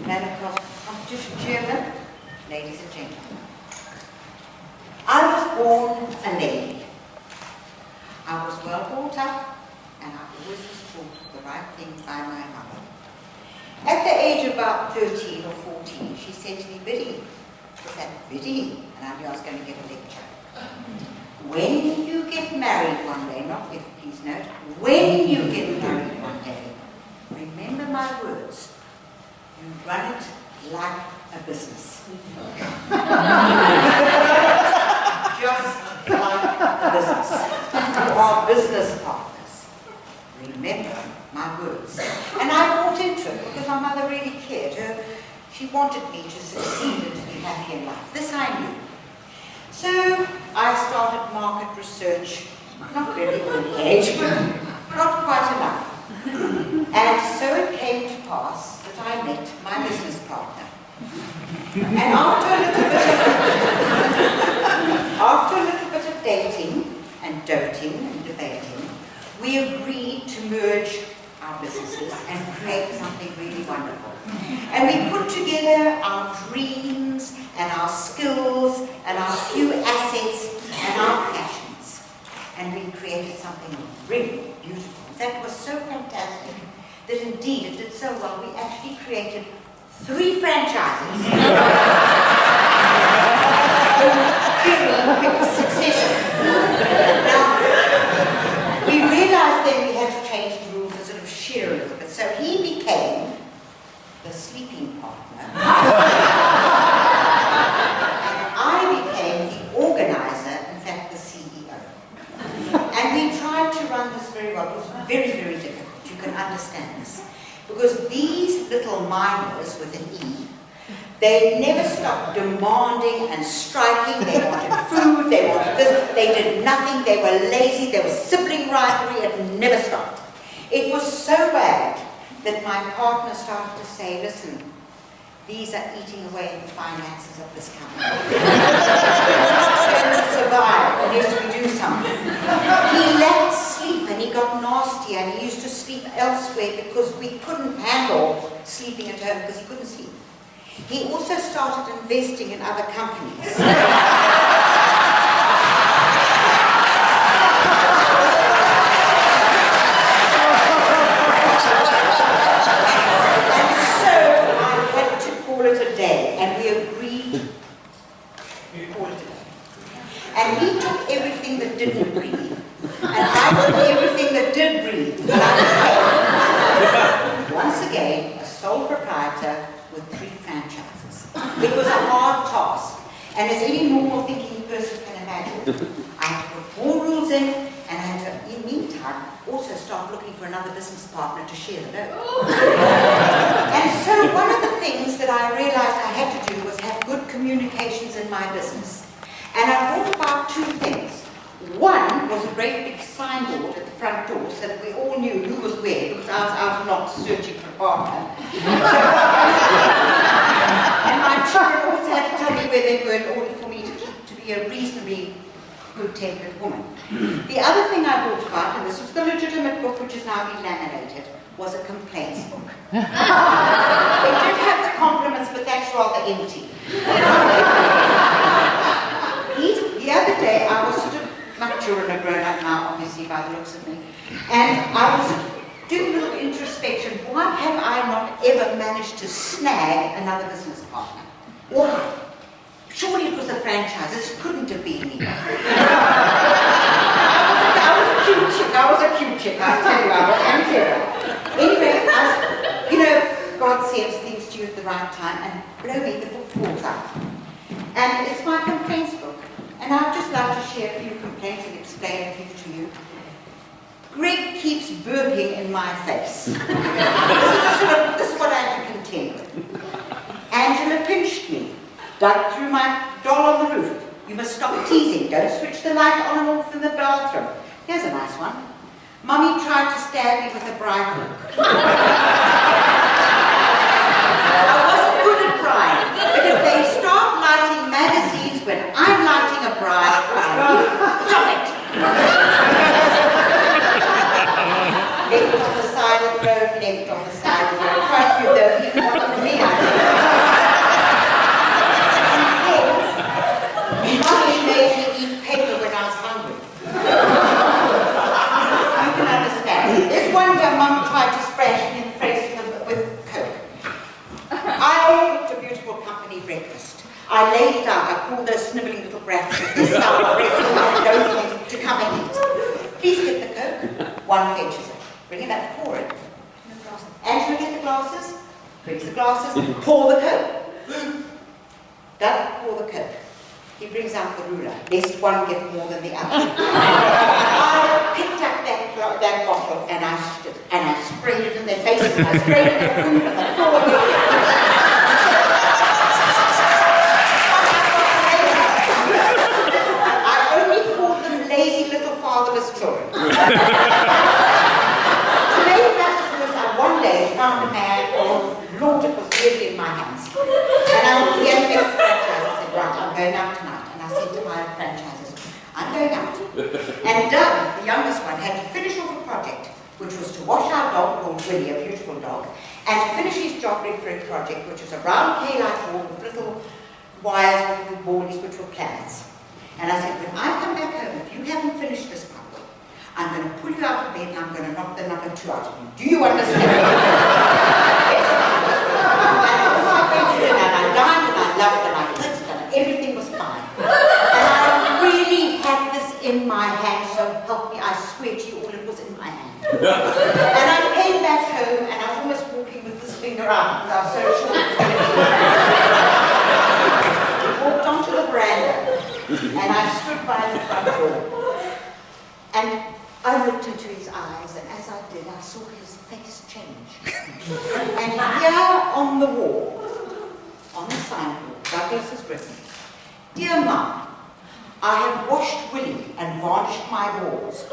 ran across competition chairman, ladies and gentlemen. I was born a lady. I was well brought up, and I always was taught the right thing by my mother. At the age of about 13 or 14, she said to me, Biddy, was that Biddy? And I knew I was going to get a lecture. When you get married one day, not if, please note, when you get married one day, remember my words, you run it like a business. Just like a business. You are business partners. Remember my words. And I bought into it because my mother really cared. She wanted me to succeed and to be happy in life. This I knew. So I started market research, not very early age, but not quite enough. And so it came to pass that I met my business partner. And after a little bit of dating and doting and debating, we agreed to merge our businesses and create something really wonderful. And we put together our dreams and our skills and our few assets and our passions. And we created something really beautiful. That was so fantastic that indeed it did so well. We actually created 3 franchises. In succession. Now, we realized then we had to change the rules and sort of share a little bit. So he became the sleeping partner. And I became the organizer, in fact the CEO. And we tried to run this very well. It was very, very difficult. You can understand this. Because these little miners with an E, they never stopped demanding and striking. They wanted food, they wanted this, they did nothing, they were lazy, there was sibling rivalry, it never stopped. It was so bad that my partner started to say, listen, these are eating away at the finances of this company. We're not going to survive unless we do something. He lacked sleep and he got nasty and he used to sleep elsewhere because we couldn't handle sleeping at home because he couldn't sleep. He also started investing in other companies. And we agreed to call it a day. And he took everything that didn't breathe, and I took everything that did breathe. And I became, once again, a sole proprietor with 3 franchises. It was a hard task, and as any normal thinking person can imagine, I had to put more rules in, and I had to, in the meantime, also start looking for another business partner to share the load. And so one of the things that I realized I had to do was have good communications in my business. And I brought about 2 things. One was a great big signboard at the front door so that we all knew who was where, because I was out not searching for a partner. And my children also had to tell me where they were in order for me to be a reasonably good-tempered woman. The other thing I brought about, and this was the legitimate book which has now been laminated, was a complaints book. It did have the compliments, but that's rather empty. The other day, I was sort of, my children are grown up now, obviously, by the looks of me, and I was doing a little introspection. Why have I not ever managed to snag another business partner? Why? Surely it was a franchise. This couldn't have been me. I was a cute chick, I'll tell you, I am clever. Anyway, God sends things to you at the right time, and blow me, the book falls out. And it's my complaints book. And I'd just like to share a few complaints and explain a few to you. Greg keeps burping in my face. This is what I had to contend with. Angela pinched me, dug through my doll on the roof. You must stop teasing. Don't switch the light on and off in the bathroom. Here's a nice one. Mummy tried to stab me with a bride hook. I wasn't good at bride, but if they start lighting magazines when I'm lighting a bride, stop it! Left on the side of the road, left on the side of the road. Quite a few of those, even one of me, I think. I laid it out. I called those snivelling little brats with this stuff, to come and eat. Please get the Coke. One fetches it. Bring it back, pour it. Angela, get the glasses. Brings the glasses. Pour the Coke. Doug, pour the Coke. He brings out the ruler, lest one get more than the other. I picked up that bottle and I stood and I sprayed it in their faces and I sprayed it in their food and the floor. I only called them lazy little fatherless children. To make matters worse, I one day found a man, oh Lord, it was really in my hands. And he had a big franchise. I said, right, I'm going out tonight. And I said to my franchises, I'm going out. And Doug, the youngest one, had to finish off a project, which was to wash our dog called Willie, a beautiful dog, and to finish his job referring project, which was a round K-light wall with little wires with little ballies, which were planets. And I said, when I come back home, if you haven't finished this part, I'm going to pull you out of bed and I'm going to knock the number 2 out of you. Do you understand? Yes. And I dined and I loved and I kissed and everything was fine. And I really had this in my hand, so help me, I swear to you all, it was in my hand. And I came back home and I was almost walking with this finger out because I was so sure it was going to be. I walked onto the veranda and I stood by the front door. And I looked into his eyes, and as I did, I saw his face change. And here on the wall, on the signboard, Douglas has written, Dear Mum, I have washed Willie and varnished my walls.